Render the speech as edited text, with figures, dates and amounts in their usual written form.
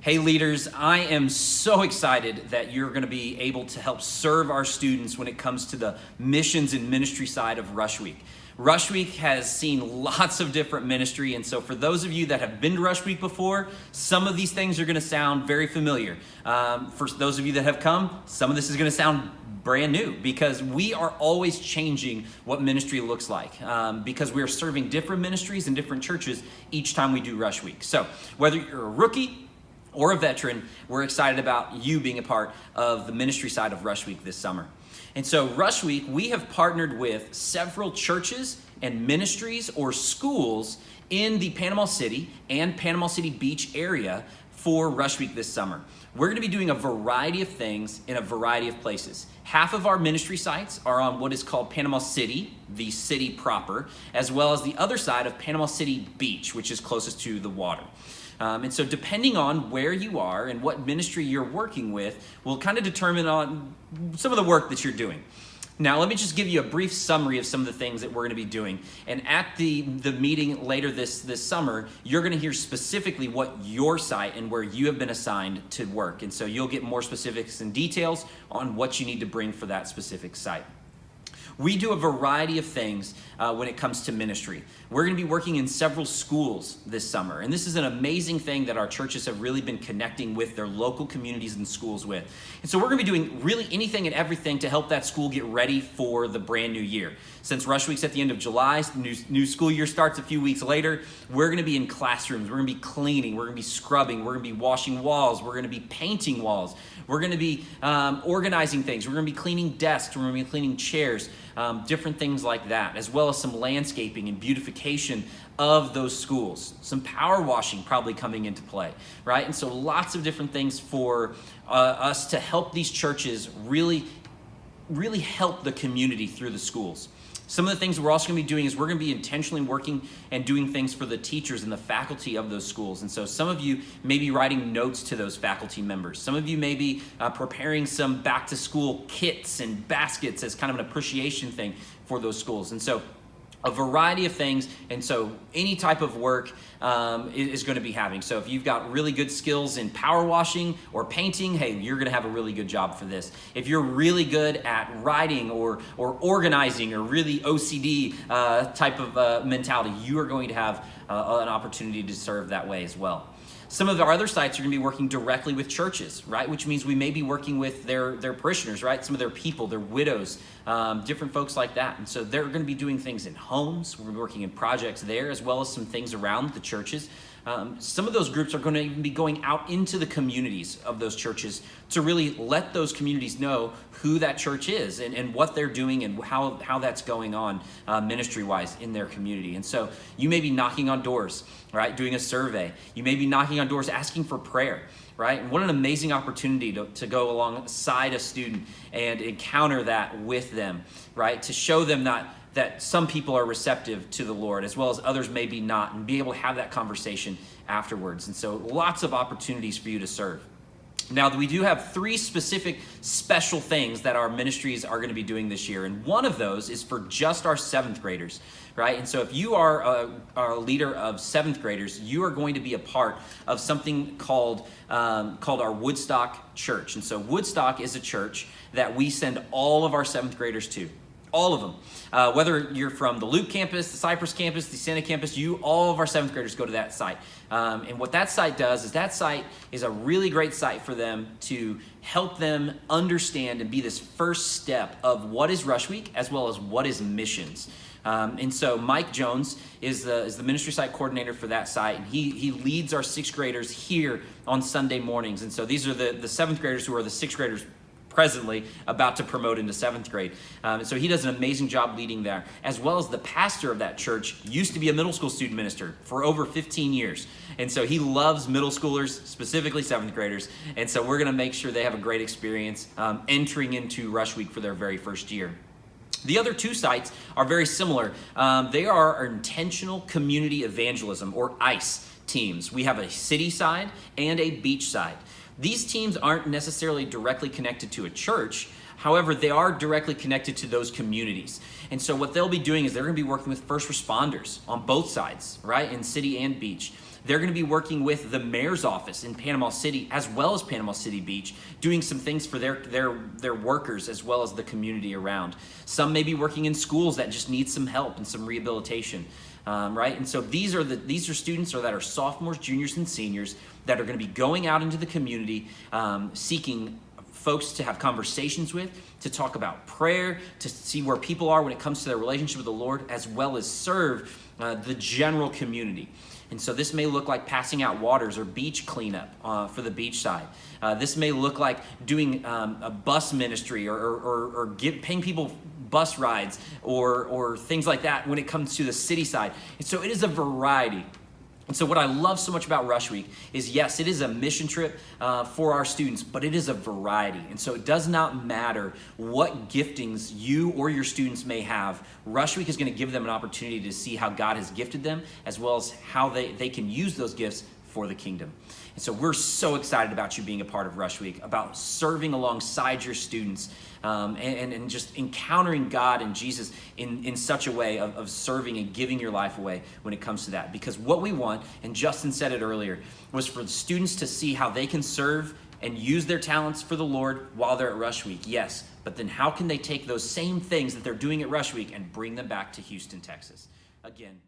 Hey leaders, I am so excited that you're going to be able to help serve our students when it comes to the missions and ministry side of Rush Week. Rush Week has seen lots of different ministry, and so for those of you that have been to Rush Week before, some of these things are going to sound very familiar. For those of you that have come, some of this is going to sound brand new because we are always changing what ministry looks like because we are serving different ministries and different churches each time we do Rush Week. So whether you're a rookie or a veteran, we're excited about you being a part of the ministry side of Rush Week this summer. And so Rush Week, we have partnered with several churches and ministries or schools in the Panama City and Panama City Beach area for Rush Week this summer. We're going to be doing a variety of things in a variety of places. Half of our ministry sites are on what is called Panama City, the city proper, as well as the other side of Panama City Beach, which is closest to the water. And so depending on where you are and what ministry you're working with will kind of determine on some of the work that you're doing. Now, let me just give you a brief summary of some of the things that we're going to be doing. And at the meeting later this summer, you're going to hear specifically what your site and where you have been assigned to work. And so you'll get more specifics and details on what you need to bring for that specific site. We do a variety of things when it comes to ministry. We're going to be working in several schools this summer, and this is an amazing thing that our churches have really been connecting with their local communities and schools with. And so we're going to be doing really anything and everything to help that school get ready for the brand new year. Since Rush Week's at the end of July, new school year starts a few weeks later, we're going to be in classrooms, we're going to be cleaning, we're going to be scrubbing, we're going to be washing walls, we're going to be painting walls, we're going to be organizing things, we're going to be cleaning desks, we're going to be cleaning chairs, different things like that, as well as some landscaping and beautification of those schools. Some power washing probably coming into play, right? And so lots of different things for us to help these churches really help the community through the schools. Some of the things we're also going to be doing is we're going to be intentionally working and doing things for the teachers and the faculty of those schools. And so some of you may be writing notes to those faculty members. Some of you may be preparing some back to school kits and baskets as kind of an appreciation thing for those schools. And so a variety of things, and so any type of work is going to be having. So if you've got really good skills in power washing or painting, hey, you're going to have a really good job for this. If you're really good at writing or organizing or really OCD type of mentality, you are going to have an opportunity to serve that way as well. Some of our other sites are going to be working directly with churches, right? Which means we may be working with their parishioners, right? Some of their people, their widows, different folks like that. And so they're going to be doing things in homes. We're working in projects there, as well as some things around the churches. Some of those groups are going to even be going out into the communities of those churches to really let those communities know who that church is and what they're doing and how that's going on ministry-wise in their community. And so you may be knocking on doors, right, doing a survey. You may be knocking on doors asking for prayer, right? And what an amazing opportunity to go alongside a student and encounter that with them, right? To show them that some people are receptive to the Lord as well as others maybe not, and be able to have that conversation afterwards. And so lots of opportunities for you to serve. Now, we do have three specific special things that our ministries are going to be doing this year. And one of those is for just our seventh graders, right? And so if you are a leader of seventh graders, you are going to be a part of something called our Woodstock Church. And so Woodstock is a church that we send all of our seventh graders to. All of them. Whether you're from the Loop campus, the Cypress campus, the Santa campus, all of our seventh graders go to that site. And what that site does is that site is a really great site for them to help them understand and be this first step of what is Rush Week as well as what is missions. And so Mike Jones is the ministry site coordinator for that site, and he leads our sixth graders here on Sunday mornings. And so these are the seventh graders who are the sixth graders presently about to promote into seventh grade. And so he does an amazing job leading there, as well as the pastor of that church used to be a middle school student minister for over 15 years. And so he loves middle schoolers, specifically seventh graders. And so we're going to make sure they have a great experience entering into Rush Week for their very first year. The other two sites are very similar. They are our intentional community evangelism, or ICE teams. We have a city side and a beach side. These teams aren't necessarily directly connected to a church. However, they are directly connected to those communities. And so what they'll be doing is they're going to be working with first responders on both sides, right, in city and beach. They're going to be working with the mayor's office in Panama City as well as Panama City Beach, doing some things for their workers as well as the community around. Some may be working in schools that just need some help and some rehabilitation. Right? And so these are students that are sophomores, juniors, and seniors that are going to be going out into the community, seeking folks to have conversations with, to talk about prayer, to see where people are when it comes to their relationship with the Lord, as well as serve the general community. And so this may look like passing out waters or beach cleanup for the beach side. This may look like doing a bus ministry or paying people bus rides or things like that when it comes to the city side. And so it is a variety. And so what I love so much about Rush Week is, yes, it is a mission trip for our students, but it is a variety. And so it does not matter what giftings you or your students may have. Rush Week is going to give them an opportunity to see how God has gifted them, as well as how they can use those gifts for the kingdom. And so we're so excited about you being a part of Rush Week, about serving alongside your students, and just encountering God and Jesus in such a way of serving and giving your life away when it comes to that. Because what we want, and Justin said it earlier, was for the students to see how they can serve and use their talents for the Lord while they're at Rush Week, yes. But then how can they take those same things that they're doing at Rush Week and bring them back to Houston, Texas? Again,